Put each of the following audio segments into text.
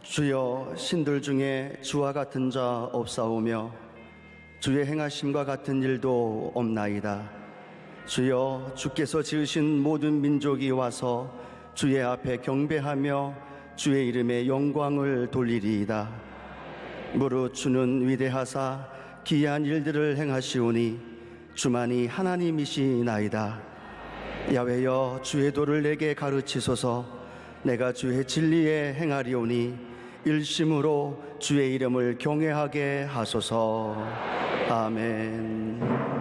주여, 신들 중에 주와 같은 자 없사오며 주의 행하심과 같은 일도 없나이다. 주여, 주께서 지으신 모든 민족이 와서 주의 앞에 경배하며 주의 이름에 영광을 돌리리이다. 무릇 주는 위대하사 기이한 일들을 행하시오니 주만이 하나님이시나이다. 야훼여, 주의 도를 내게 가르치소서. 내가 주의 진리에 행하리오니 일심으로 주의 이름을 경외하게 하소서. 아멘.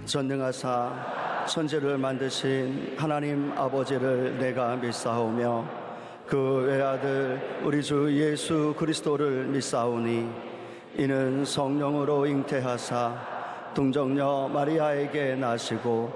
전능하사 천지를 만드신 하나님 아버지를 내가 믿사오며 그 외아들 우리 주 예수 그리스도를 믿사오니 이는 성령으로 잉태하사 동정녀 마리아에게 나시고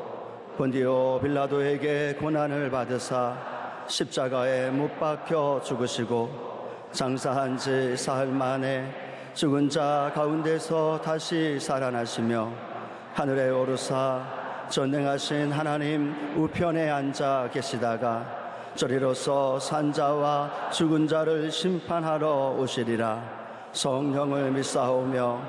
본디오 빌라도에게 고난을 받으사 십자가에 못 박혀 죽으시고 장사한 지 사흘 만에 죽은 자 가운데서 다시 살아나시며 하늘에 오르사 전능하신 하나님 우편에 앉아 계시다가 저리로서 산자와 죽은 자를 심판하러 오시리라. 성령을 믿사오며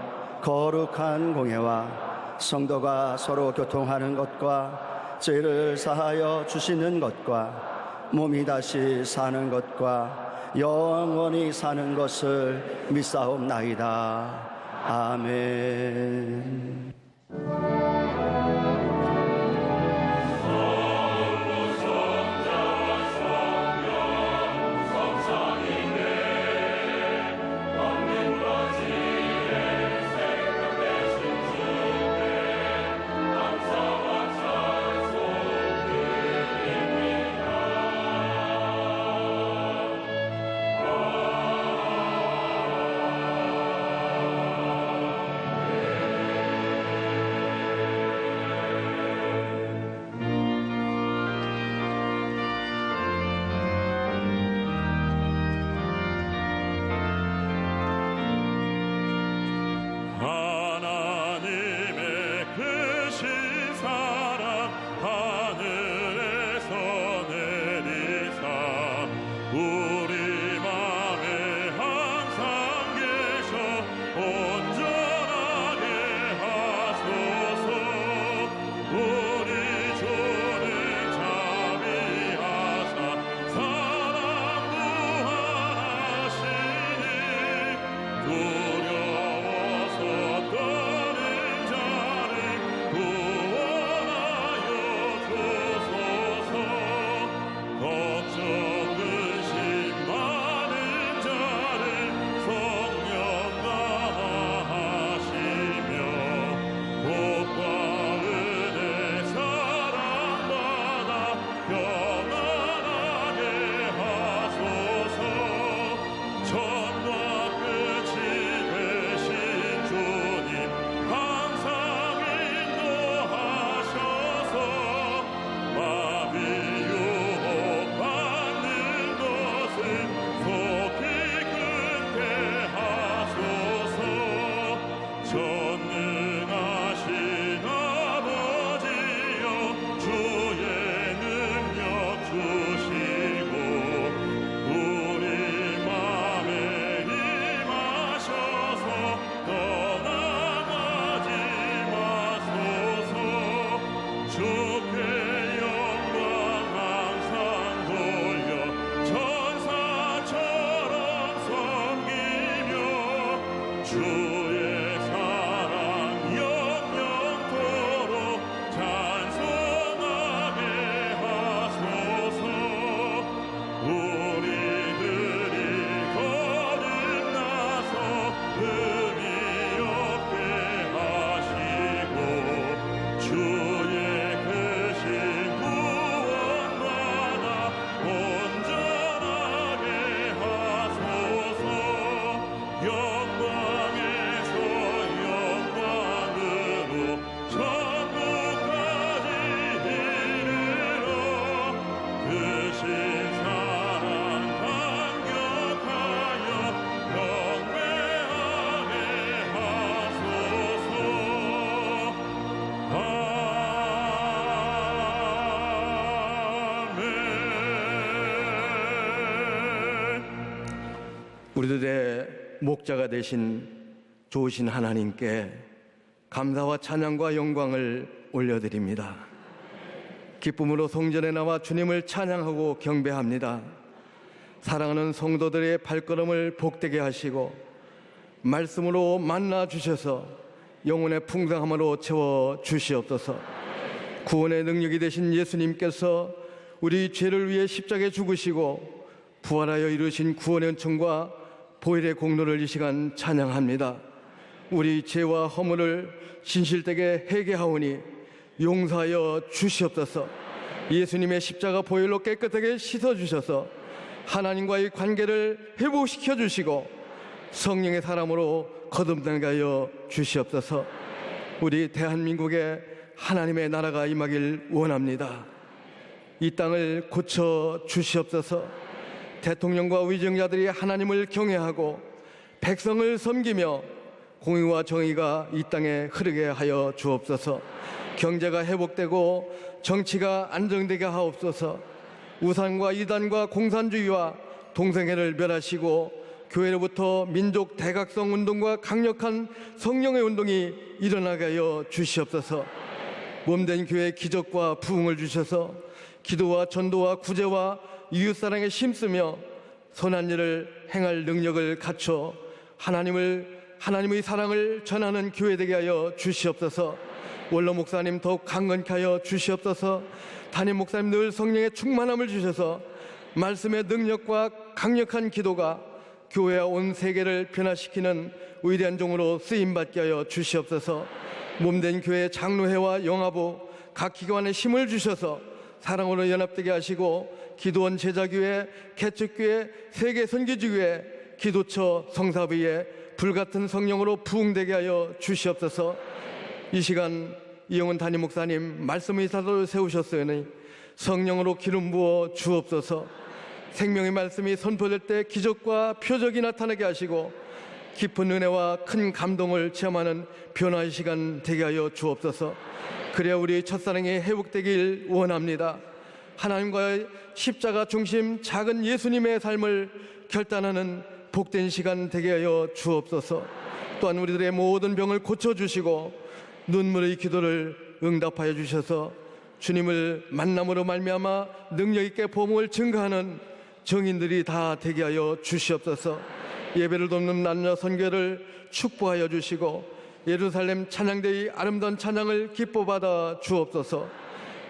거룩한 공예와 성도가 서로 교통하는 것과 죄를 사하여 주시는 것과 몸이 다시 사는 것과 영원히 사는 것을 믿사옵나이다. 아멘. 우리들의 목자가 되신 좋으신 하나님께 감사와 찬양과 영광을 올려드립니다. 기쁨으로 성전에 나와 주님을 찬양하고 경배합니다. 사랑하는 성도들의 발걸음을 복되게 하시고 말씀으로 만나 주셔서 영혼의 풍성함으로 채워 주시옵소서. 구원의 능력이 되신 예수님께서 우리 죄를 위해 십자가에 죽으시고 부활하여 이루신 구원의 은총과 보혈의 공로를 이 시간 찬양합니다. 우리 죄와 허물을 진실되게 회개하오니 용서하여 주시옵소서. 예수님의 십자가 보혈로 깨끗하게 씻어주셔서 하나님과의 관계를 회복시켜 주시고 성령의 사람으로 거듭나게 하여 주시옵소서. 우리 대한민국에 하나님의 나라가 임하길 원합니다. 이 땅을 고쳐 주시옵소서. 대통령과 위정자들이 하나님을 경외하고 백성을 섬기며 공의와 정의가 이 땅에 흐르게 하여 주옵소서. 경제가 회복되고 정치가 안정되게 하옵소서. 우상과 이단과 공산주의와 동성애를 멸하시고 교회로부터 민족 대각성 운동과 강력한 성령의 운동이 일어나게 하여 주시옵소서. 몸된 교회에 기적과 부흥을 주셔서 기도와 전도와 구제와 이웃사랑에 힘쓰며 선한 일을 행할 능력을 갖춰 하나님의 사랑을 전하는 교회 되게 하여 주시옵소서. 원로 목사님 더욱 강건케 하여 주시옵소서. 담임 목사님 늘 성령의 충만함을 주셔서 말씀의 능력과 강력한 기도가 교회와 온 세계를 변화시키는 위대한 종으로 쓰임받게 하여 주시옵소서. 몸된 교회 장로회와 영화부 각 기관에 힘을 주셔서 사랑으로 연합되게 하시고 기도원 제자교회, 개척교회, 세계 선교지교회, 기도처, 성사부에 불같은 성령으로 부흥되게 하여 주시옵소서. 이 시간 이영훈 담임 목사님 말씀의 사도를 세우셨으니 성령으로 기름 부어 주옵소서. 생명의 말씀이 선포될 때 기적과 표적이 나타나게 하시고 깊은 은혜와 큰 감동을 체험하는 변화의 시간 되게 하여 주옵소서. 그래야 우리 첫사랑이 회복되길 원합니다. 하나님과의 십자가 중심 작은 예수님의 삶을 결단하는 복된 시간 되게 하여 주옵소서. 또한 우리들의 모든 병을 고쳐주시고 눈물의 기도를 응답하여 주셔서 주님을 만남으로 말미암아 능력 있게 복음을 증거하는 정인들이 다 되게 하여 주시옵소서. 예배를 돕는 남녀 선교를 축복하여 주시고 예루살렘 찬양대의 아름다운 찬양을 기뻐받아 주옵소서.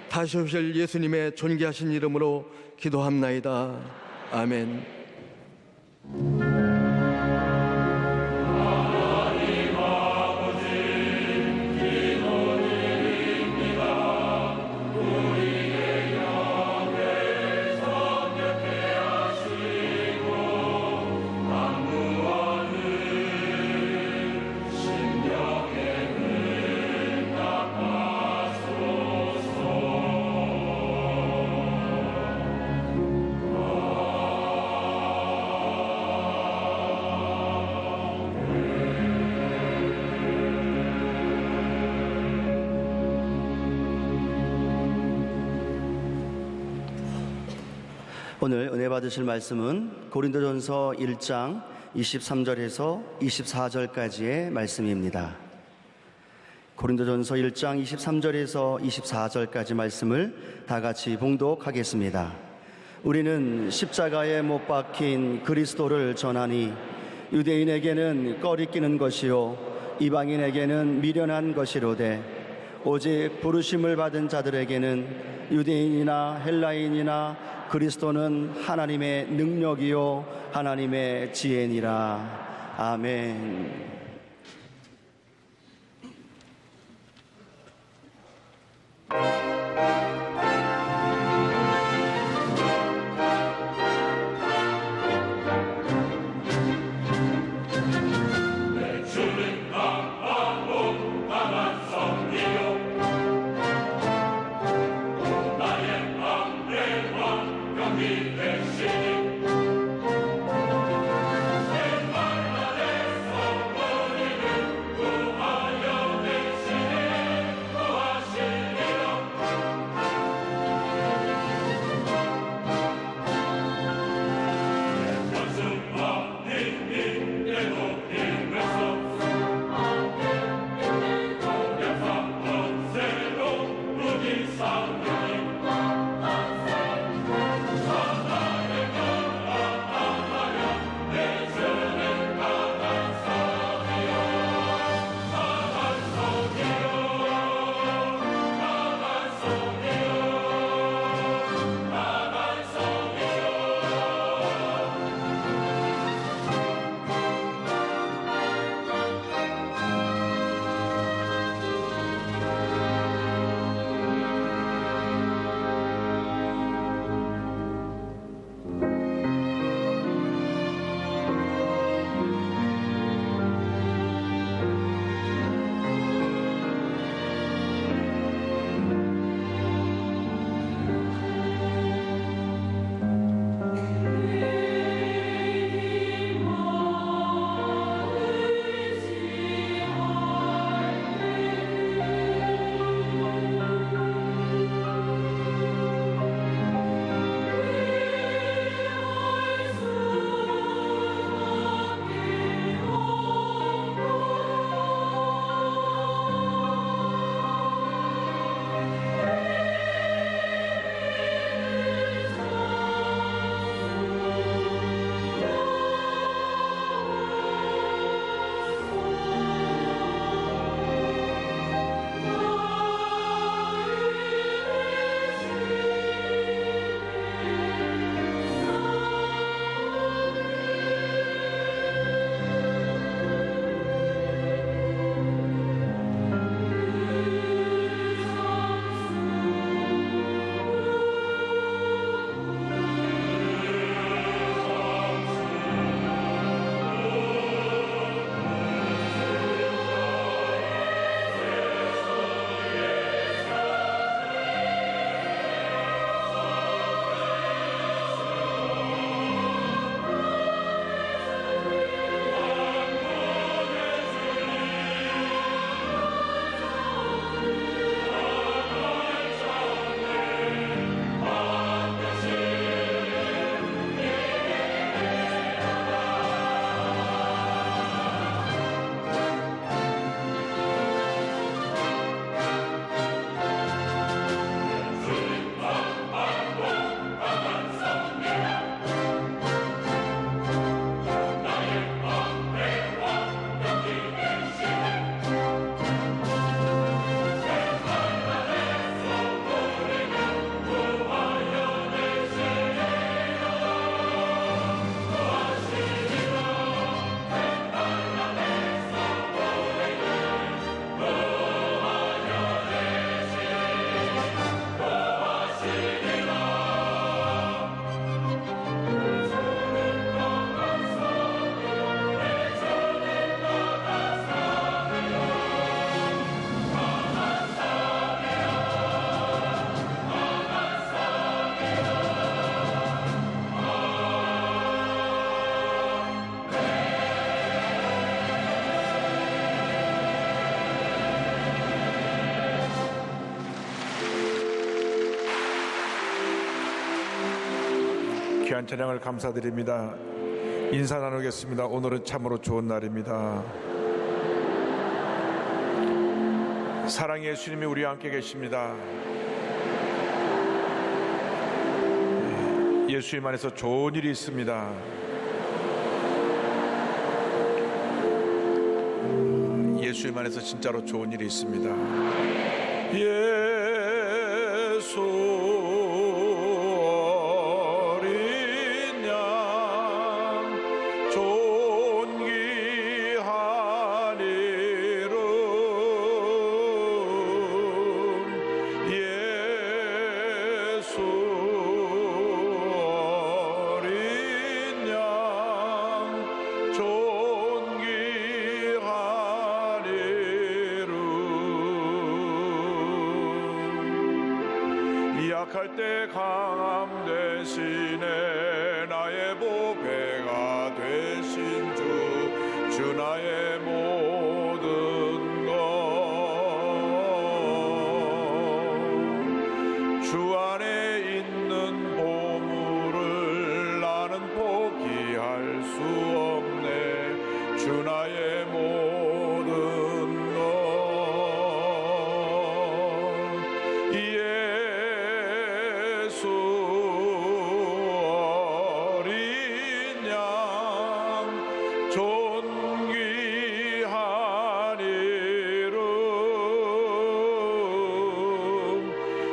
다시 오실 예수님의 존귀하신 이름으로 기도합나이다. 아멘. 오늘 은혜 받으실 말씀은 고린도전서 1장 23절에서 24절까지의 말씀입니다. 고린도전서 1장 23절에서 24절까지 말씀을 다 같이 봉독하겠습니다. 우리는 십자가에 못 박힌 그리스도를 전하니 유대인에게는 꺼리끼는 것이요 이방인에게는 미련한 것이로되 오직 부르심을 받은 자들에게는 유대인이나 헬라인이나 그리스도는 하나님의 능력이요 하나님의 지혜니라. 아멘. 내 말 안에서 귀한 찬양을 감사드립니다. 인사 나누겠습니다. 오늘은 참으로 좋은 날입니다. 사랑의 예수님이 우리와 함께 계십니다. 예수님 안에서 좋은 일이 있습니다. 예수님 안에서 진짜로 좋은 일이 있습니다. 예수 어린 양 존귀한 이름 예수 어린 양 존귀한 이름 약할 때 강함 대신에 나의 보배가 되신 주 나의 모든 것 주 안에 있는 보물을 나는 포기할 수 없네 주 나의 모든 것 예수 어린 양 존귀한 이름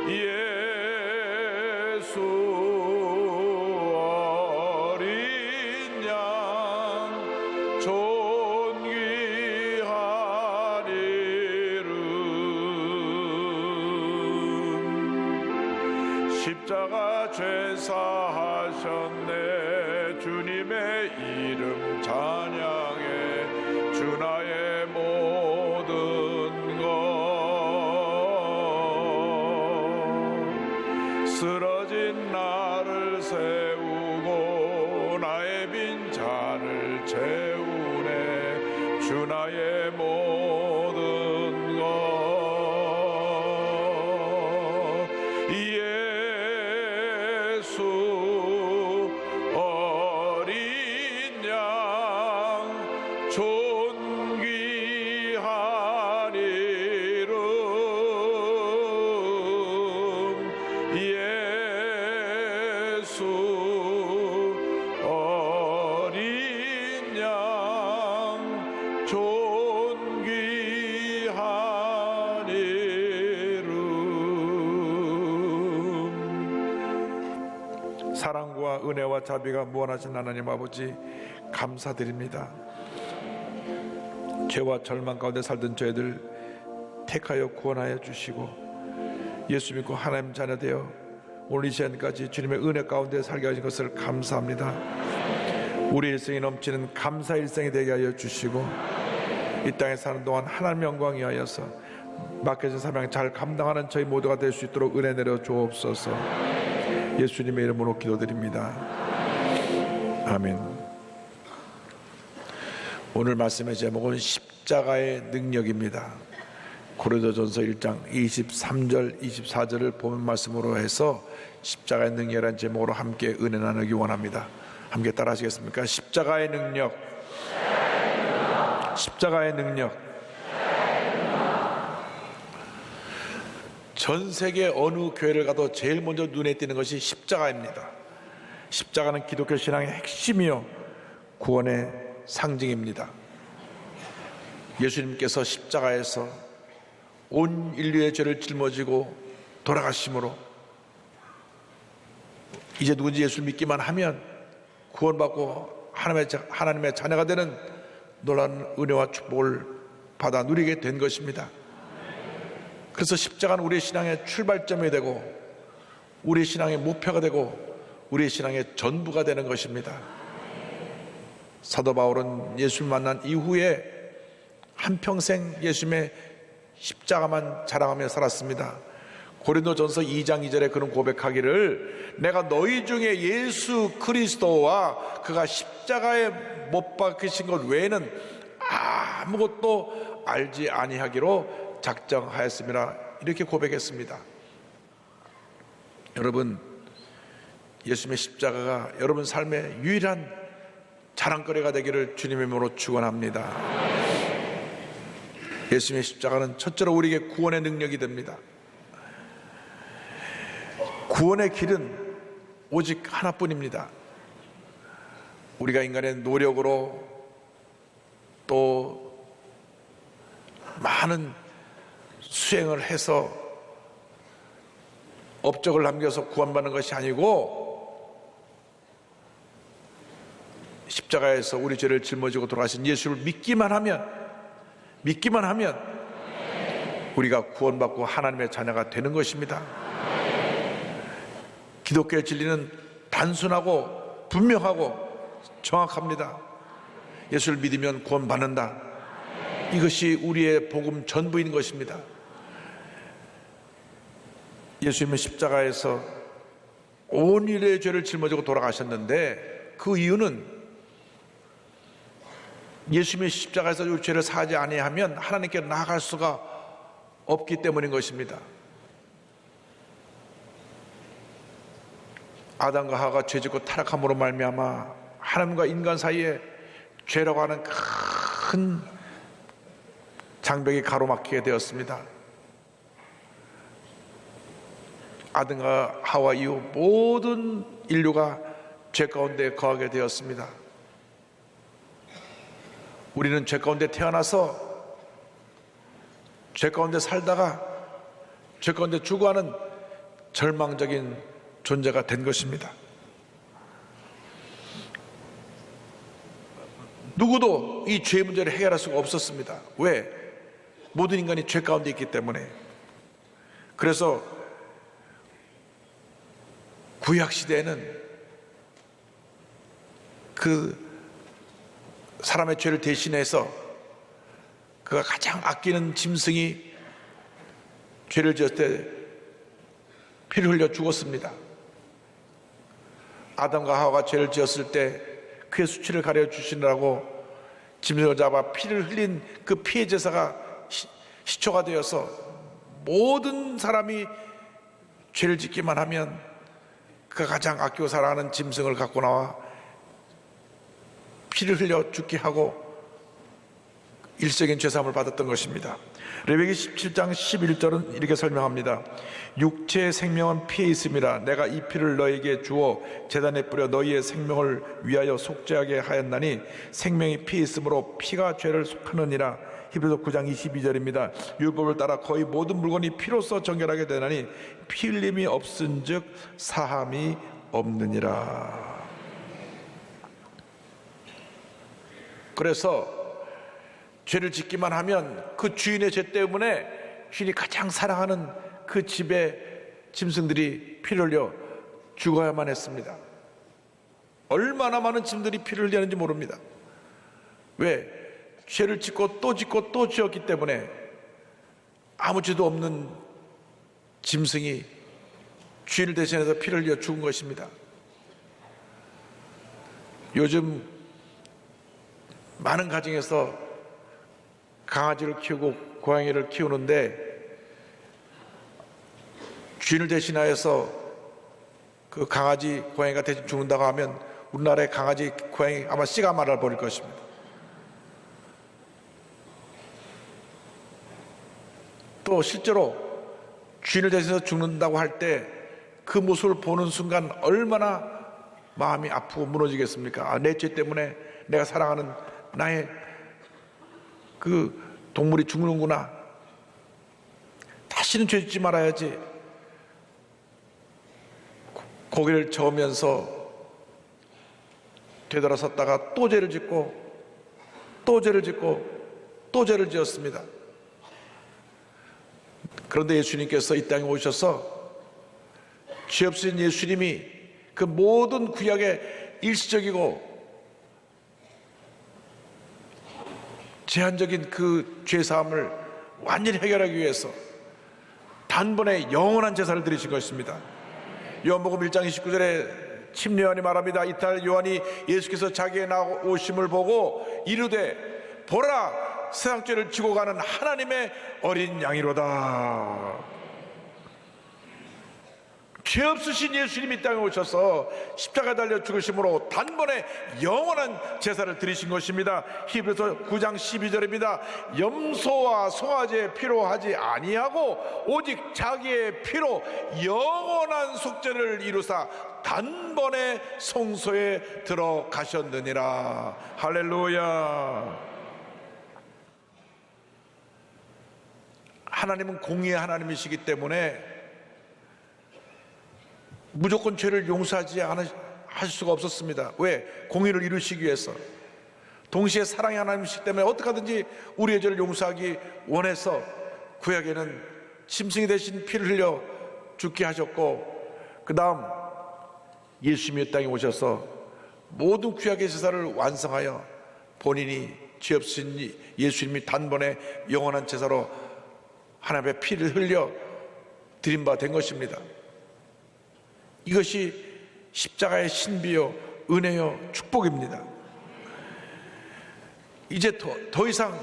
예수 어린 양 존귀한 이름 십자가 죄 사하셨네 주님의 이름 찬양해 주 나의 모든 것 쓰러진 나를 세우고 나의 빈 잔을 채우네 주 나의 모든 것 예수 어린 양 존귀한 이름 예수 어린 양 존귀한 이름 사랑과 은혜와 자비가 무한하신 하나님 아버지 감사드립니다. 죄와 절망 가운데 살던 저희들 택하여 구원하여 주시고 예수 믿고 하나님 자녀 되어 오늘 이 시간까지 주님의 은혜 가운데 살게 하신 것을 감사합니다. 우리 일생이 넘치는 감사 일생이 되게 하여 주시고 이 땅에 사는 동안 하나님 영광이 하여서 맡겨진 사명 잘 감당하는 저희 모두가 될 수 있도록 은혜 내려 주옵소서. 예수님의 이름으로 기도드립니다. 아멘. 오늘 말씀의 제목은 십자가의 능력입니다. 고린도전서 1장 23절 24절을 보면 말씀으로 해서 십자가의 능력이라는 제목으로 함께 은혜 나누기 원합니다. 함께 따라 하시겠습니까? 십자가의 능력, 십자가의 능력. 전 세계 어느 교회를 가도 제일 먼저 눈에 띄는 것이 십자가입니다. 십자가는 기독교 신앙의 핵심이요 구원의 상징입니다. 예수님께서 십자가에서 온 인류의 죄를 짊어지고 돌아가심으로 이제 누군지 예수를 믿기만 하면 구원받고 하나님의 자녀가 되는 놀라운 은혜와 축복을 받아 누리게 된 것입니다. 그래서 십자가는 우리의 신앙의 출발점이 되고 우리의 신앙의 목표가 되고 우리의 신앙의 전부가 되는 것입니다. 사도 바울은 예수를 만난 이후에 한평생 예수님의 십자가만 자랑하며 살았습니다. 고린도전서 2장 2절에 그런 고백하기를 내가 너희 중에 예수 그리스도와 그가 십자가에 못 박히신 것 외에는 아무것도 알지 아니하기로 작정하였습니다. 이렇게 고백했습니다. 여러분, 예수님의 십자가가 여러분 삶의 유일한 자랑거리가 되기를 주님의 이름으로 축원합니다. 예수님의 십자가는 첫째로 우리에게 구원의 능력이 됩니다. 구원의 길은 오직 하나뿐입니다. 우리가 인간의 노력으로 또 많은 수행을 해서 업적을 남겨서 구원받는 것이 아니고 십자가에서 우리 죄를 짊어지고 돌아가신 예수를 믿기만 하면 우리가 구원받고 하나님의 자녀가 되는 것입니다. 기독교의 진리는 단순하고 분명하고 정확합니다. 예수를 믿으면 구원받는다. 이것이 우리의 복음 전부인 것입니다. 예수님은 십자가에서 온 인류의 죄를 짊어지고 돌아가셨는데 그 이유는 예수님의 십자가에서 우리 죄를 사하지 아니하면 하나님께 나아갈 수가 없기 때문인 것입니다. 아담과 하와가 죄짓고 타락함으로 말미암아 하나님과 인간 사이에 죄라고 하는 큰 장벽이 가로막히게 되었습니다. 아담과 하와 이후 모든 인류가 죄 가운데 거하게 되었습니다. 우리는 죄 가운데 태어나서 죄 가운데 살다가 죄 가운데 죽어가는 절망적인 존재가 된 것입니다. 누구도 이 죄 문제를 해결할 수가 없었습니다. 왜? 모든 인간이 죄 가운데 있기 때문에. 그래서 구약 시대에는 그 사람의 죄를 대신해서 그가 가장 아끼는 짐승이 죄를 지었을 때 피를 흘려 죽었습니다. 아담과 하와가 죄를 지었을 때 그의 수치를 가려 주시느라고 짐승을 잡아 피를 흘린 그 피의 제사가 시초가 되어서 모든 사람이 죄를 짓기만 하면 그가 가장 아끼고 사랑하는 짐승을 갖고 나와 피를 흘려 죽게 하고 일시적인 죄사함을 받았던 것입니다. 레위기 17장 11절은 이렇게 설명합니다. 육체의 생명은 피에 있음이라 내가 이 피를 너에게 주어 제단에 뿌려 너희의 생명을 위하여 속죄하게 하였나니 생명이 피에 있으므로 피가 죄를 속하느니라. 히브리서 9장 22절입니다. 율법을 따라 거의 모든 물건이 피로써 정결하게 되나니 피 흘림이 없은즉 사함이 없느니라. 그래서 죄를 짓기만 하면 그 주인의 죄 때문에 주인이 가장 사랑하는 그 집의 짐승들이 피를 흘려 죽어야만 했습니다. 얼마나 많은 짐들이 피를 흘리는지 모릅니다. 왜? 죄를 짓고 또 지었기 때문에 아무 죄도 없는 짐승이 주인을 대신해서 피를 흘려 죽은 것입니다. 요즘 많은 가정에서 강아지를 키우고 고양이를 키우는데 주인을 대신하여서 그 강아지, 고양이가 대신 죽는다고 하면 우리나라의 강아지, 고양이 아마 씨가 말을 버릴 것입니다. 또 실제로 주인을 대신해서 죽는다고 할 때 그 모습을 보는 순간 얼마나 마음이 아프고 무너지겠습니까? 내 죄 때문에 내가 사랑하는 나의 그 동물이 죽는구나. 다시는 죄 짓지 말아야지. 고개를 저으면서 되돌아섰다가 또 죄를 짓고 또 죄를 짓고 또 죄를 지었습니다. 그런데 예수님께서 이 땅에 오셔서 죄 없으신 예수님이 그 모든 구약의 일시적이고 제한적인 그 죄사함을 완전히 해결하기 위해서 단번에 영원한 제사를 드리신 것입니다. 요한복음 1장 29절에 침례 요한이 말합니다. 이tal 요한이 예수께서 자기의 나오심을 보고 이르되 보라 세상 죄를 지고 가는 하나님의 어린 양이로다. 죄 없으신 예수님이 이 땅에 오셔서 십자가 달려 죽으심으로 단번에 영원한 제사를 드리신 것입니다. 히브리서 9장 12절입니다. 염소와 송아지의 피로 하지 아니하고 오직 자기의 피로 영원한 속죄를 이루사 단번에 성소에 들어가셨느니라. 할렐루야. 하나님은 공의의 하나님이시기 때문에 무조건 죄를 용서하지 할 수가 없었습니다. 왜? 공의를 이루시기 위해서. 동시에 사랑의 하나님이시기 때문에 어떻게 하든지 우리의 죄를 용서하기 원해서 구약에는 짐승이 대신 피를 흘려 죽게 하셨고, 그 다음 예수님이 이 땅에 오셔서 모든 구약의 제사를 완성하여 본인이 죄 없으신 예수님이 단번에 영원한 제사로 하나님의 피를 흘려 드린 바 된 것입니다. 이것이 십자가의 신비요 은혜요 축복입니다. 이제 더 이상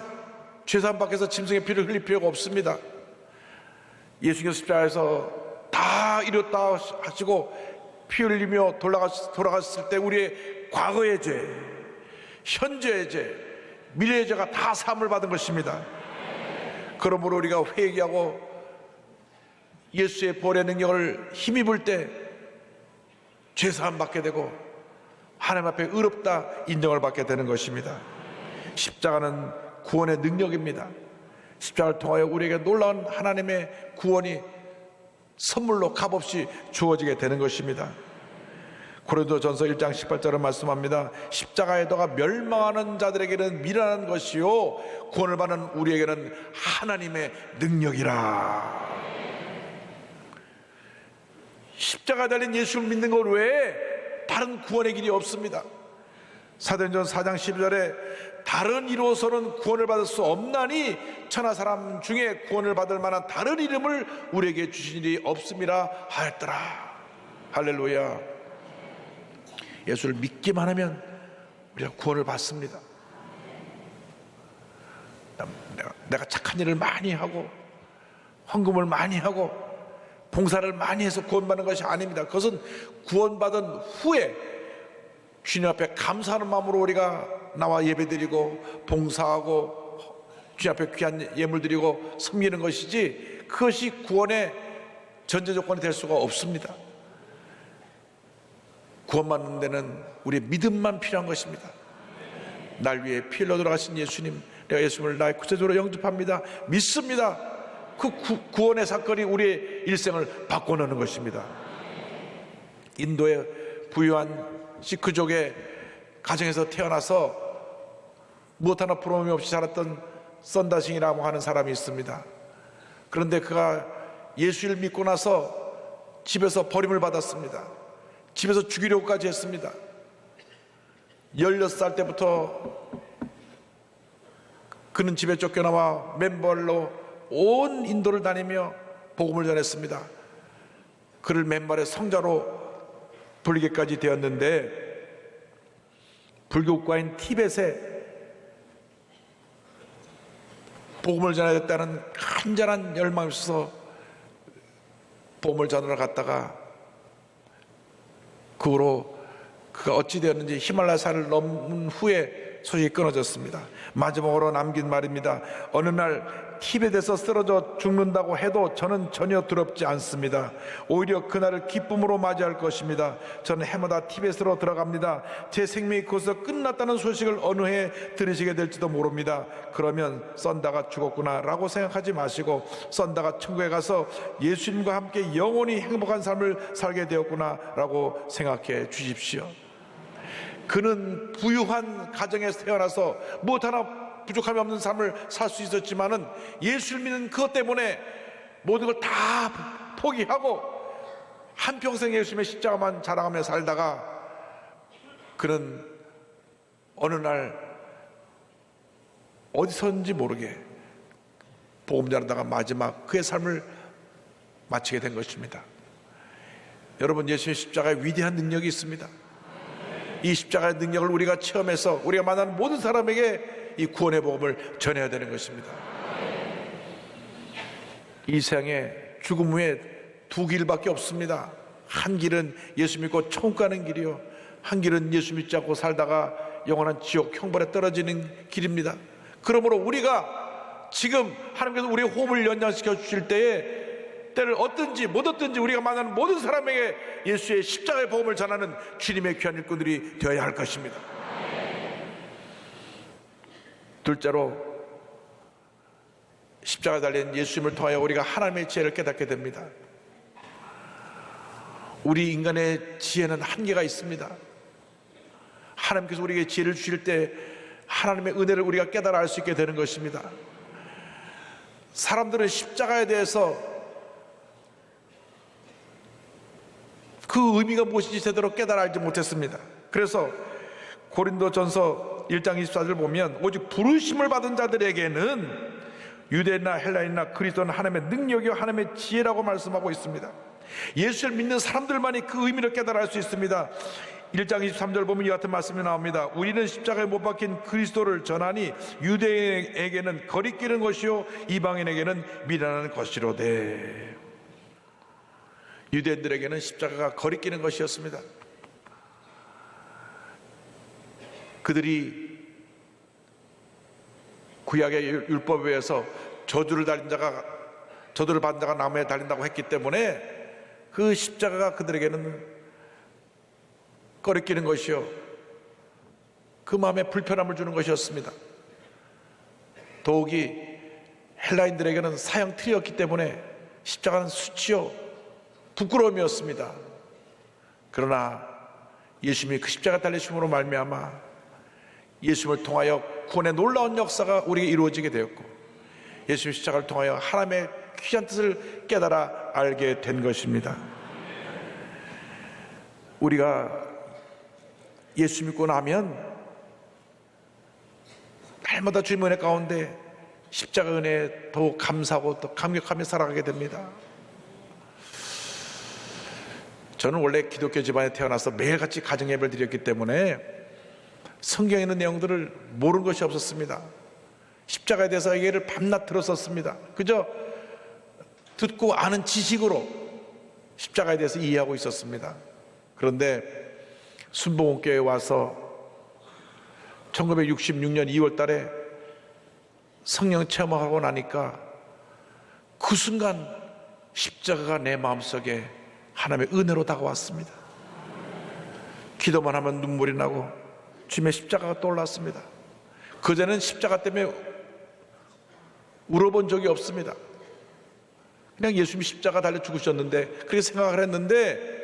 죄사함 밖에서 짐승의 피를 흘릴 필요가 없습니다. 예수님께서 십자가에서 다 이뤘다 하시고 피 흘리며 돌아갔을 때 우리의 과거의 죄, 현재의 죄, 미래의 죄가 다 사함을 받은 것입니다. 그러므로 우리가 회개하고 예수의 보혈의 능력을 힘입을 때 죄사함 받게 되고 하나님 앞에 의롭다 인정을 받게 되는 것입니다. 십자가는 구원의 능력입니다. 십자가를 통하여 우리에게 놀라운 하나님의 구원이 선물로 값없이 주어지게 되는 것입니다. 고린도전서 1장 18절을 말씀합니다. 십자가의 도가 멸망하는 자들에게는 미련한 것이요 구원을 받는 우리에게는 하나님의 능력이라. 십자가 달린 예수를 믿는 것 외에 다른 구원의 길이 없습니다. 사도행전 4장 12절에 다른 이로서는 구원을 받을 수 없나니 천하 사람 중에 구원을 받을 만한 다른 이름을 우리에게 주신 일이 없음이라 하였더라. 할렐루야. 예수를 믿기만 하면 우리가 구원을 받습니다. 내가 착한 일을 많이 하고 헌금을 많이 하고 봉사를 많이 해서 구원받는 것이 아닙니다. 그것은 구원받은 후에 주님 앞에 감사하는 마음으로 우리가 나와 예배드리고 봉사하고 주님 앞에 귀한 예물 드리고 섬기는 것이지 그것이 구원의 전제 조건이 될 수가 없습니다. 구원받는 데는 우리의 믿음만 필요한 것입니다. 날 위해 피 흘려 돌아가신 예수님, 내가 예수님을 나의 구세주로 영접합니다. 믿습니다. 그 구원의 사건이 우리의 일생을 바꿔놓는 것입니다. 인도의 부유한 시크족의 가정에서 태어나서 무엇 하나 부러움이 없이 자랐던 썬다싱이라고 하는 사람이 있습니다. 그런데 그가 예수를 믿고 나서 집에서 버림을 받았습니다. 집에서 죽이려고까지 했습니다. 16살 때부터 그는 집에 쫓겨나와 맨발로 온 인도를 다니며 복음을 전했습니다. 그를 맨발의 성자로 불리게까지 되었는데 불교 국가인 티벳에 복음을 전하겠다는 간절한 열망이 있어서 복음을 전하러 갔다가 그 후로 그가 어찌 되었는지 히말라야산을 넘은 후에 소식이 끊어졌습니다. 마지막으로 남긴 말입니다. 어느 날 티벳에서 쓰러져 죽는다고 해도 저는 전혀 두렵지 않습니다. 오히려 그날을 기쁨으로 맞이할 것입니다. 저는 해마다 티벳으로 들어갑니다. 제 생명이 거기서 끝났다는 소식을 어느 해에 들으시게 될지도 모릅니다. 그러면 썬다가 죽었구나 라고 생각하지 마시고 썬다가 천국에 가서 예수님과 함께 영원히 행복한 삶을 살게 되었구나 라고 생각해 주십시오. 그는 부유한 가정에서 태어나서 무엇 하나 부족함이 없는 삶을 살 수 있었지만은 예수를 믿는 그것 때문에 모든 걸 다 포기하고 한평생 예수님의 십자가만 자랑하며 살다가 그는 어느 날 어디서인지 모르게 복음 전하다가 마지막 그의 삶을 마치게 된 것입니다. 여러분, 예수의 십자가에 위대한 능력이 있습니다. 이 십자가의 능력을 우리가 체험해서 우리가 만나는 모든 사람에게 이 구원의 복음을 전해야 되는 것입니다. 이 세상에 죽음 후에 두 길밖에 없습니다. 한 길은 예수 믿고 천국 가는 길이요, 한 길은 예수 믿지 않고 살다가 영원한 지옥 형벌에 떨어지는 길입니다. 그러므로 우리가 지금 하나님께서 우리의 호흡을 연장시켜 주실 때에 때를 얻든지 못 얻든지 우리가 만나는 모든 사람에게 예수의 십자가의 복음을 전하는 주님의 귀한 일꾼들이 되어야 할 것입니다. 둘째로, 십자가에 달린 예수님을 통하여 우리가 하나님의 지혜를 깨닫게 됩니다. 우리 인간의 지혜는 한계가 있습니다. 하나님께서 우리에게 지혜를 주실 때 하나님의 은혜를 우리가 깨달아 알 수 있게 되는 것입니다. 사람들은 십자가에 대해서 그 의미가 무엇인지 제대로 깨달아 알지 못했습니다. 그래서 고린도전서 1장 24절 보면 오직 부르심을 받은 자들에게는 유대인이나 헬라인이나 그리스도는 하나님의 능력이요 하나님의 지혜라고 말씀하고 있습니다. 예수를 믿는 사람들만이 그 의미를 깨달아 알 수 있습니다. 1장 23절 보면 이 같은 말씀이 나옵니다. 우리는 십자가에 못 박힌 그리스도를 전하니 유대인에게는 거리끼는 것이요 이방인에게는 미련한 것이로되. 유대인들에게는 십자가가 거리끼는 것이었습니다. 그들이 구약의 율법에 의해서 저주를 받은 자가 나무에 달린다고 했기 때문에 그 십자가가 그들에게는 거리끼는 것이요 그 마음에 불편함을 주는 것이었습니다. 더욱이 헬라인들에게는 사형 틀이었기 때문에 십자가는 수치요 부끄러움이었습니다. 그러나 예수님이 그 십자가 달리심으로 말미암아 예수님을 통하여 구원의 놀라운 역사가 우리에게 이루어지게 되었고, 예수님 십자가를 통하여 하나님의 귀한 뜻을 깨달아 알게 된 것입니다. 우리가 예수 믿고 나면 날마다 주님의 은혜 가운데 십자가 은혜에 더욱 감사하고 또 감격하며 살아가게 됩니다. 저는 원래 기독교 집안에 태어나서 매일같이 가정예배를 드렸기 때문에 성경에 있는 내용들을 모르는 것이 없었습니다. 십자가에 대해서 얘기를 밤낮 들었었습니다. 그저 듣고 아는 지식으로 십자가에 대해서 이해하고 있었습니다. 그런데 순복음교회에 와서 1966년 2월 달에 성령 체험하고 나니까 그 순간 십자가가 내 마음속에 하나님의 은혜로 다가왔습니다. 기도만 하면 눈물이 나고 주님의 십자가가 떠올랐습니다. 그전에는 십자가 때문에 울어본 적이 없습니다. 그냥 예수님이 십자가 달려 죽으셨는데 그렇게 생각을 했는데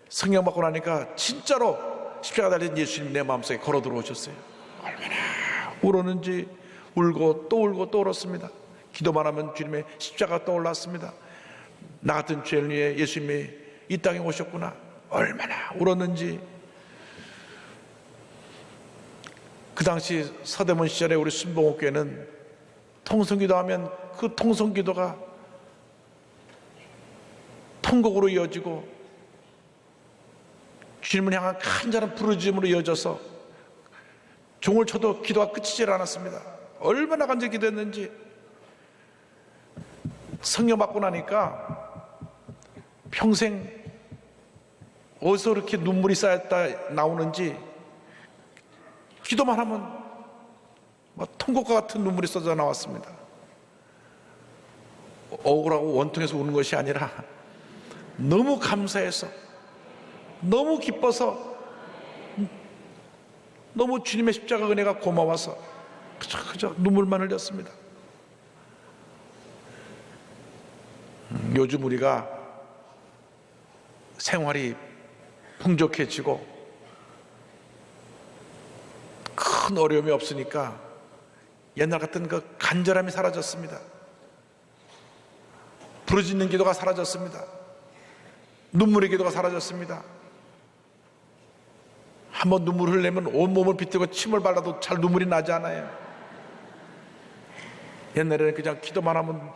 성령 받고 나니까 진짜로 십자가 달린 예수님 내 마음속에 걸어 들어오셨어요. 얼마나 울었는지 울고 또 울었습니다. 기도만 하면 주님의 십자가가 떠올랐습니다. 나 같은 죄를 위해 예수님이 이 땅에 오셨구나. 얼마나 울었는지. 그 당시 서대문 시절에 우리 순복음교회는 통성기도하면 그 통성기도가 통곡으로 이어지고 주님을 향한 간절한 부르짖음으로 이어져서 종을 쳐도 기도가 끝이질 않았습니다. 얼마나 간절히 기도했는지. 성령 받고 나니까 평생 어디서 그렇게 눈물이 쌓였다 나오는지 기도만 하면 통곡과 같은 눈물이 쏟아 나왔습니다. 억울하고 원통해서 우는 것이 아니라 너무 감사해서, 너무 기뻐서, 너무 주님의 십자가 은혜가 고마워서 그저 눈물만 흘렸습니다. 요즘 우리가 생활이 풍족해지고 큰 어려움이 없으니까 옛날 같은 그 간절함이 사라졌습니다. 부르짖는 기도가 사라졌습니다. 눈물의 기도가 사라졌습니다. 한번 눈물 흘리면 온몸을 비틀고 침을 발라도 잘 눈물이 나지 않아요. 옛날에는 그냥 기도만 하면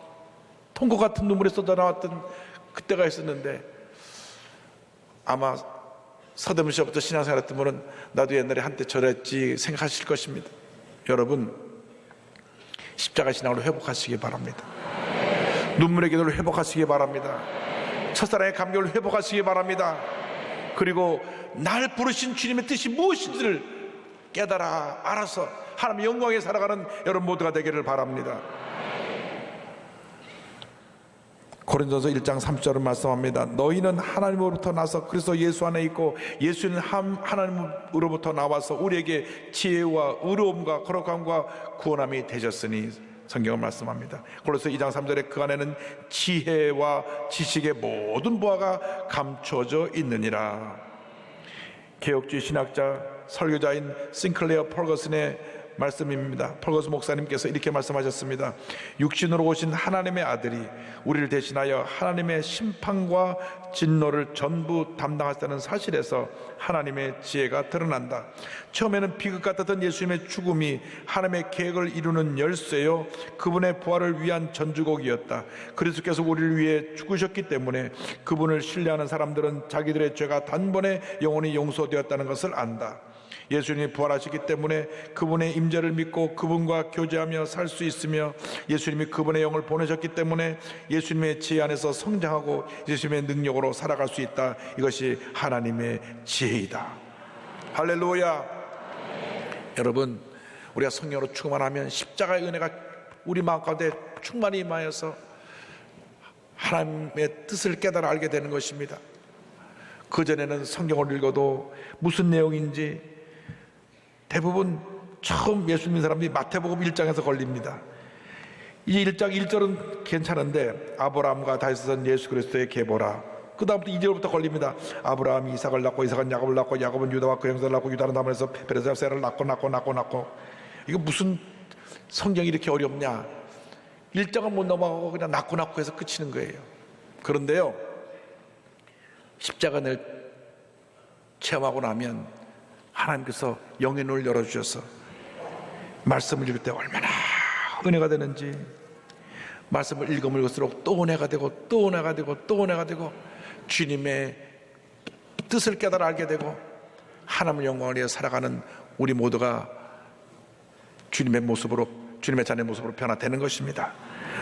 통곡 같은 눈물이 쏟아나왔던 그때가 있었는데, 아마 서대문 시절부터 신앙생활 했던 분은 나도 옛날에 한때 저랬지 생각하실 것입니다. 여러분, 십자가 신앙으로 회복하시기 바랍니다. 눈물의 기도를 회복하시기 바랍니다. 첫사랑의 감격을 회복하시기 바랍니다. 그리고 날 부르신 주님의 뜻이 무엇인지를 깨달아 알아서 하나님의 영광에 살아가는 여러분 모두가 되기를 바랍니다. 고린도서 1장 30절은 말씀합니다. 너희는 하나님으로부터 나서 그리스도 예수 안에 있고 예수는 하나님으로부터 나와서 우리에게 지혜와 의로움과 거룩함과 구원함이 되셨으니 성경은 말씀합니다. 골로새 2장 3절에 그 안에는 지혜와 지식의 모든 보화가 감추어져 있느니라. 개혁주의 신학자 설교자인 싱클레어 펄거슨의 말씀입니다. 펄거슨 목사님께서 이렇게 말씀하셨습니다. 육신으로 오신 하나님의 아들이 우리를 대신하여 하나님의 심판과 진노를 전부 담당하셨다는 사실에서 하나님의 지혜가 드러난다. 처음에는 비극 같았던 예수님의 죽음이 하나님의 계획을 이루는 열쇠요 그분의 부활을 위한 전주곡이었다. 그리스도께서 우리를 위해 죽으셨기 때문에 그분을 신뢰하는 사람들은 자기들의 죄가 단번에 영원히 용서되었다는 것을 안다. 예수님이 부활하셨기 때문에 그분의 임재를 믿고 그분과 교제하며 살 수 있으며 예수님이 그분의 영을 보내셨기 때문에 예수님의 지혜 안에서 성장하고 예수님의 능력으로 살아갈 수 있다. 이것이 하나님의 지혜이다. 할렐루야. 여러분, 우리가 성령으로 충만하면 십자가의 은혜가 우리 마음 가운데 충만히 임하여서 하나님의 뜻을 깨달아 알게 되는 것입니다. 그전에는 성경을 읽어도 무슨 내용인지 대부분 처음 예수 믿는 사람들이 마태복음 1장에서 걸립니다. 이 1장 1절은 괜찮은데 아브라함과 다윗은 예수 그리스도의 계보라. 그 다음부터 2절부터 걸립니다. 아브라함이 이삭을 낳고 이삭은 야곱을 낳고 야곱은 유다와 그 형제를 낳고 유다는 다문에서 베레스와 세라를 낳고 이거 무슨 성경이 이렇게 어렵냐. 1장은 못 넘어가고 그냥 낳고 해서 끝이는 거예요. 그런데요, 십자가를 체험하고 나면 하나님께서 영의 눈을 열어주셔서 말씀을 읽을 때 얼마나 은혜가 되는지, 말씀을 읽으면 읽을수록 또 은혜가 되고 또 은혜가 되고 또 은혜가 되고 주님의 뜻을 깨달아 알게 되고 하나님의 영광을 위해 살아가는 우리 모두가 주님의 모습으로, 주님의 자녀의 모습으로 변화되는 것입니다.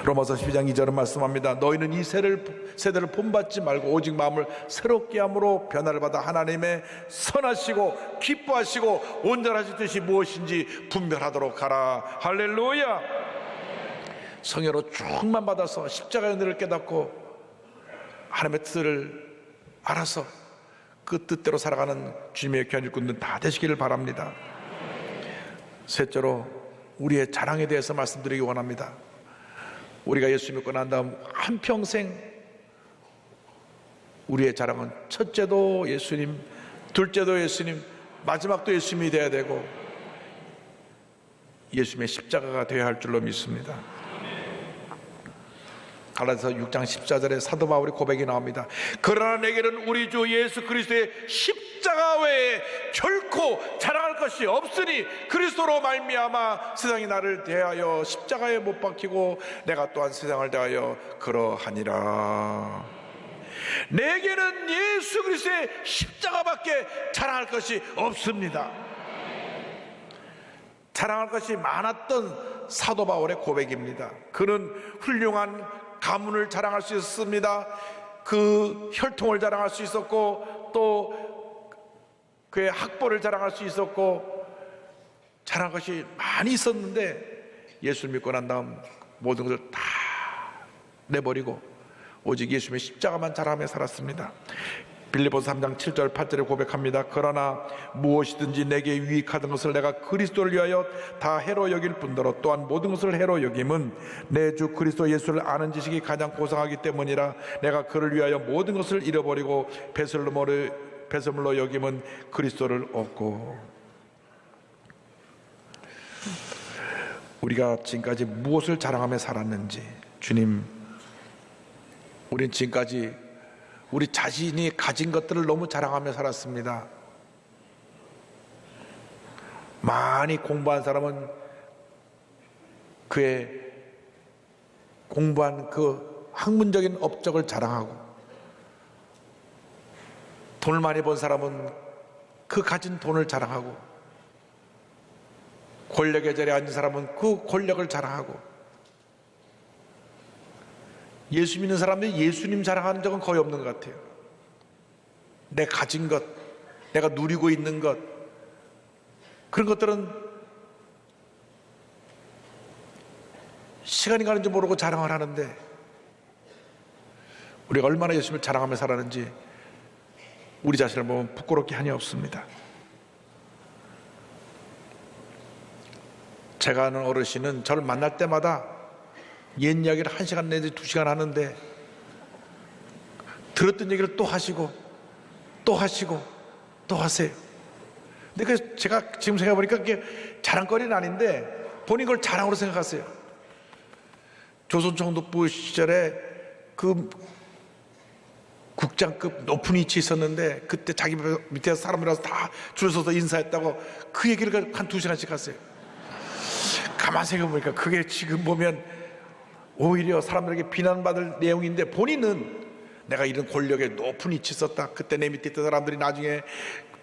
로마서 12장 2절은 말씀합니다. 너희는 이 세대를 본받지 말고 오직 마음을 새롭게 함으로 변화를 받아 하나님의 선하시고 기뻐하시고 온전하신 뜻이 무엇인지 분별하도록 하라. 할렐루야. 성령으로 충만받아서 십자가의 은혜를 깨닫고 하나님의 뜻을 알아서 그 뜻대로 살아가는 주님의 귀한 일꾼들 다 되시기를 바랍니다. 셋째로 우리의 자랑에 대해서 말씀드리기 원합니다. 우리가 예수 믿고 난 다음 한평생 우리의 자랑은 첫째도 예수님, 둘째도 예수님, 마지막도 예수님이 되어야 되고 예수님의 십자가가 되어야 할 줄로 믿습니다. 갈라디아서 6장 14절에 사도 바울의 고백이 나옵니다. 그러나 내게는 우리 주 예수 그리스도의 십자가 외에 결코 자랑할 것이 없으니 그리스도로 말미암아 세상이 나를 대하여 십자가에 못 박히고 내가 또한 세상을 대하여 그러하니라. 내게는 예수 그리스도의 십자가밖에 자랑할 것이 없습니다. 자랑할 것이 많았던 사도 바울의 고백입니다. 그는 훌륭한 가문을 자랑할 수 있었습니다. 그 혈통을 자랑할 수 있었고 또 그의 학벌을 자랑할 수 있었고 자랑할 것이 많이 있었는데 예수를 믿고 난 다음 모든 것을 다 내버리고 오직 예수님의 십자가만 자랑하며 살았습니다. 빌립보서 3장 7절 8절에 고백합니다. 그러나 무엇이든지 내게 유익하던 것을 내가 그리스도를 위하여 다 해로 여길 뿐더러 또한 모든 것을 해로 여김은 내 주 그리스도 예수를 아는 지식이 가장 고상하기 때문이라. 내가 그를 위하여 모든 것을 잃어버리고 배설물로 여김은 그리스도를 얻고. 우리가 지금까지 무엇을 자랑하며 살았는지, 주님, 우린 지금까지 우리 자신이 가진 것들을 너무 자랑하며 살았습니다. 많이 공부한 사람은 그의 공부한 그 학문적인 업적을 자랑하고, 돈을 많이 번 사람은 그 가진 돈을 자랑하고, 권력의 자리에 앉은 사람은 그 권력을 자랑하고, 예수 믿는 사람들이 예수님 자랑하는 적은 거의 없는 것 같아요. 내 가진 것, 내가 누리고 있는 것, 그런 것들은 시간이 가는지 모르고 자랑을 하는데, 우리가 얼마나 예수님을 자랑하며 살았는지 우리 자신을 보면 부끄럽게 하니 없습니다. 제가 아는 어르신은 저를 만날 때마다 옛 이야기를 1시간 내지 2시간 하는데, 들었던 얘기를 또 하시고 또 하시고 또 하세요. 근데 그 제가 지금 생각해보니까 그게 자랑거리는 아닌데 본인 걸 자랑으로 생각하세요. 조선 총독부 시절에 그 국장급 높은 위치에 있었는데 그때 자기 밑에 사람이라서 다 줄 서서 인사했다고 그 얘기를 한 2시간씩 하세요. 가만 생각해보니까 그게 지금 보면 오히려 사람들에게 비난받을 내용인데, 본인은 내가 이런 권력에 높은 위치에 있었다, 그때 내 밑에 있던 사람들이 나중에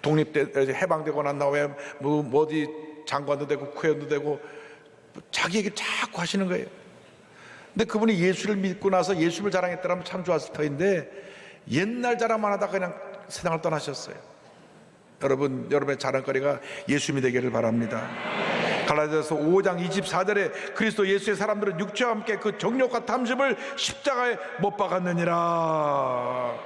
독립돼 해방되고 난 다음에 뭐 어디 장관도 되고 국회의원도 되고 자기 얘기 자꾸 하시는 거예요. 근데 그분이 예수를 믿고 나서 예수를 자랑했더라면 참 좋았을 터인데 옛날 자랑만 하다가 그냥 세상을 떠나셨어요. 여러분의 자랑거리가 예수님이 되기를 바랍니다. 갈라디아서 5장 24절에 그리스도 예수의 사람들은 육체와 함께 그 정욕과 탐심을 십자가에 못 박았느니라.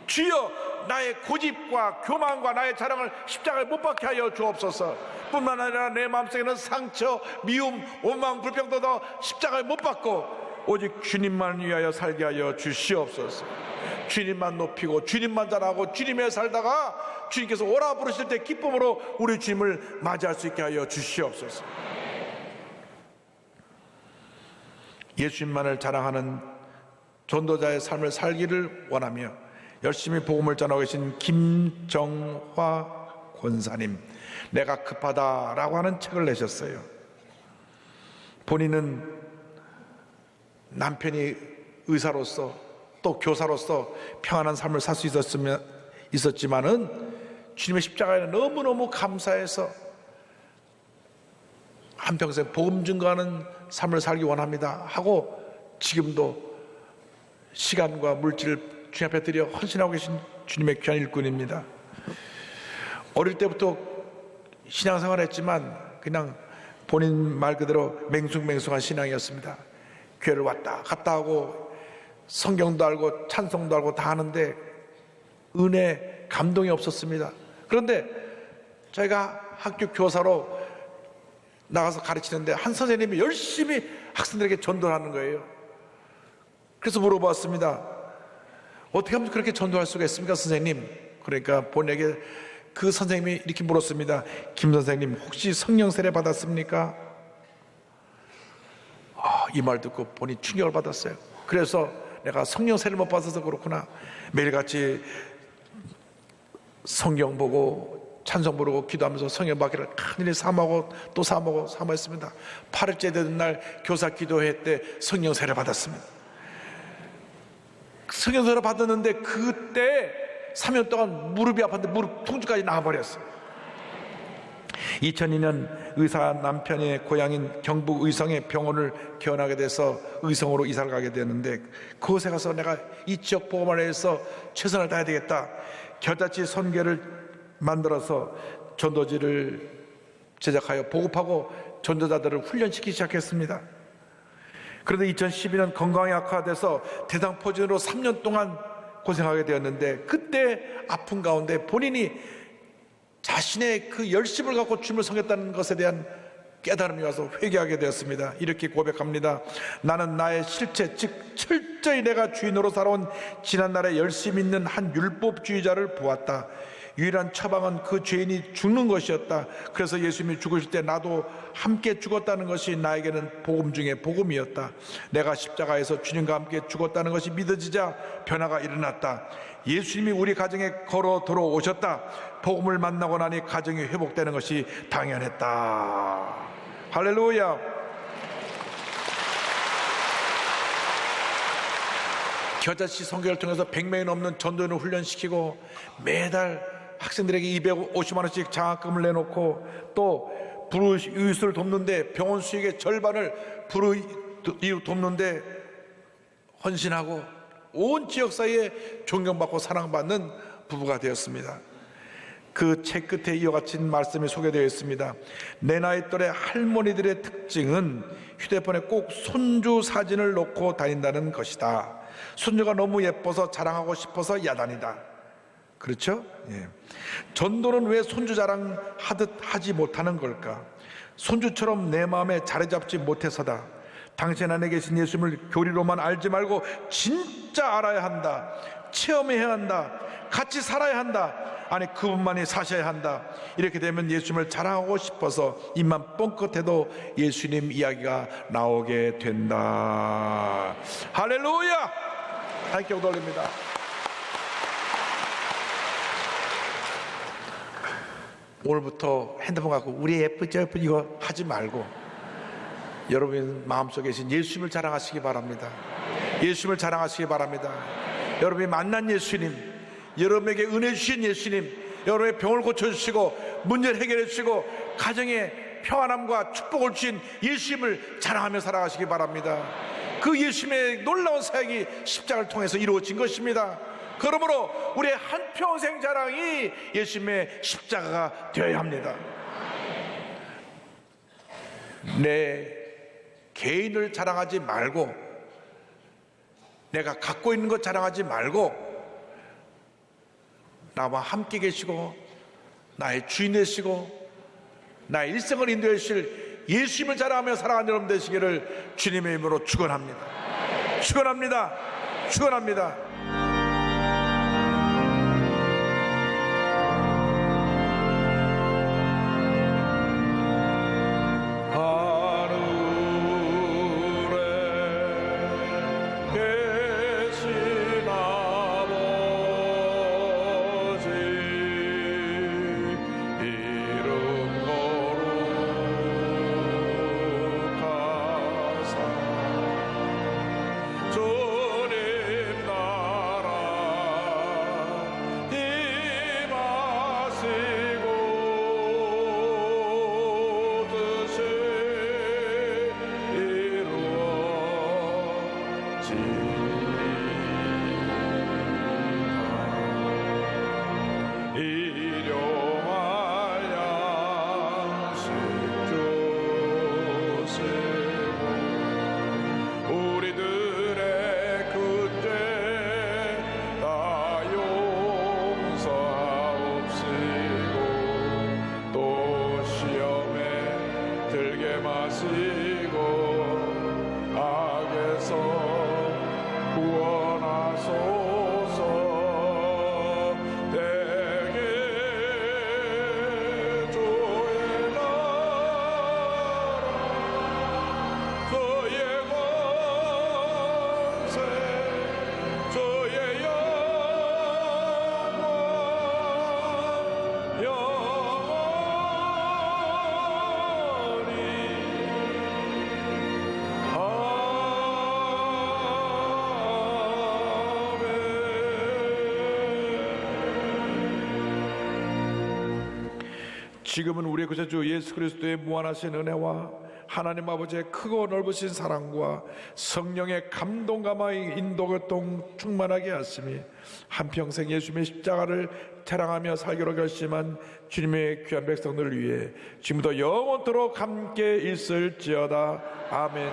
주여, 나의 고집과 교만과 나의 자랑을 십자가에 못 박게 하여 주옵소서. 뿐만 아니라 내 마음속에는 상처, 미움, 원망, 불평도 다 십자가에 못 박고 오직 주님만 위하여 살게 하여 주시옵소서. 주님만 높이고 주님만 자랑하고 주님에 살다가 주님께서 오라 부르실 때 기쁨으로 우리 주님을 맞이할 수 있게 하여 주시옵소서. 예수님만을 자랑하는 전도자의 삶을 살기를 원하며 열심히 복음을 전하고 계신 김정화 권사님, 내가 급하다라고 하는 책을 내셨어요. 본인은 남편이 의사로서 또 교사로서 평안한 삶을 살 수 있었지만은 주님의 십자가에 너무너무 감사해서 한평생 복음 증거하는 삶을 살기 원합니다 하고 지금도 시간과 물질을 주님 앞에 드려 헌신하고 계신 주님의 귀한 일꾼입니다. 어릴 때부터 신앙생활을 했지만 그냥 본인 말 그대로 맹숭맹숭한 신앙이었습니다. 교회를 왔다 갔다 하고 성경도 알고 찬송도 알고 다 하는데 은혜, 감동이 없었습니다. 그런데 저희가 학교 교사로 나가서 가르치는데 한 선생님이 열심히 학생들에게 전도를 하는 거예요. 그래서 물어봤습니다. 어떻게 하면 그렇게 전도할 수가 있습니까, 선생님? 그러니까 본에게 그 선생님이 이렇게 물었습니다. 김 선생님, 혹시 성령 세례 받았습니까? 이 말 듣고 본인이 충격을 받았어요. 그래서 내가 성령 세례를 못 받아서 그렇구나. 매일같이 성경 보고 찬송 부르고 기도하면서 성령 받기를 간절히 사모하고 또 사모했습니다. 8일째 되는 날 교사 기도회 때 성령 세례 받았습니다. 성령 세례 받았는데 그때 3년 동안 무릎이 아팠는데 무릎 통증까지 나와버렸어요. 2002년 의사 남편의 고향인 경북 의성에 병원을 개원하게 돼서 의성으로 이사를 가게 되었는데, 그곳에 가서 내가 이 지역 복음을 위해서 최선을 다해야 되겠다. 겨자치 선교를 만들어서 전도지를 제작하여 보급하고 전도자들을 훈련시키기 시작했습니다. 그런데 2012년 건강이 악화돼서 대상포진으로 3년 동안 고생하게 되었는데, 그때 아픈 가운데 본인이 자신의 그 열심을 갖고 주님을 섬겼다는 것에 대한 깨달음이 와서 회개하게 되었습니다. 이렇게 고백합니다. 나는 나의 실체, 즉 철저히 내가 주인으로 살아온 지난날에 열심 있는 한 율법주의자를 보았다. 유일한 처방은 그 죄인이 죽는 것이었다. 그래서 예수님이 죽으실 때 나도 함께 죽었다는 것이 나에게는 복음 중에 복음이었다. 내가 십자가에서 주님과 함께 죽었다는 것이 믿어지자 변화가 일어났다. 예수님이 우리 가정에 걸어 들어오셨다. 복음을 만나고 나니 가정이 회복되는 것이 당연했다. 할렐루야. 겨자씨 선교를 통해서 100명이 넘는 전도인을 훈련시키고 매달 학생들에게 250만 원씩 장학금을 내놓고 또 불우이웃을 돕는데 병원 수익의 절반을 불우이웃 돕는데 헌신하고 온 지역사회에 존경받고 사랑받는 부부가 되었습니다. 그 책 끝에 이와 같은 말씀이 소개되어 있습니다. 내 나이 또래 할머니들의 특징은 휴대폰에 꼭 손주 사진을 놓고 다닌다는 것이다. 손주가 너무 예뻐서 자랑하고 싶어서 야단이다. 그렇죠? 예. 전도는 왜 손주 자랑하듯 하지 못하는 걸까? 손주처럼 내 마음에 자리 잡지 못해서다. 당신 안에 계신 예수님을 교리로만 알지 말고 진짜 알아야 한다. 체험해야 한다. 같이 살아야 한다. 아니, 그분만이 사셔야 한다. 이렇게 되면 예수님을 자랑하고 싶어서 입만 뻥끗해도 예수님 이야기가 나오게 된다. 할렐루야! 함께 기도 올립니다. 오늘부터 핸드폰 갖고 우리 예쁘죠 예쁘죠 이거 하지 말고 여러분 마음속에 계신 예수님을 자랑하시기 바랍니다. 예수님을 자랑하시기 바랍니다. 여러분이 만난 예수님, 여러분에게 은혜 주신 예수님, 여러분의 병을 고쳐주시고 문제를 해결해 주시고 가정에 평안함과 축복을 주신 예수님을 자랑하며 살아가시기 바랍니다. 그 예수님의 놀라운 사역이 십자가를 통해서 이루어진 것입니다. 그러므로 우리의 한평생 자랑이 예수님의 십자가가 되어야 합니다. 내 개인을 자랑하지 말고, 내가 갖고 있는 것 자랑하지 말고, 나와 함께 계시고 나의 주인 되시고 나의 일생을 인도해 주실 예수님을 자랑하며 살아가는 여러분 되시기를 주님의 이름으로 축원합니다. 축원합니다. 축원합니다. 지금은 우리의 구세주 예수 그리스도의 무한하신 은혜와 하나님 아버지의 크고 넓으신 사랑과 성령의 감동감화 인도교통 충만하게 하심이 한평생 예수님의 십자가를 자랑하며 살기로 결심한 주님의 귀한 백성들을 위해 지금부터 영원토록 함께 있을지어다. 아멘.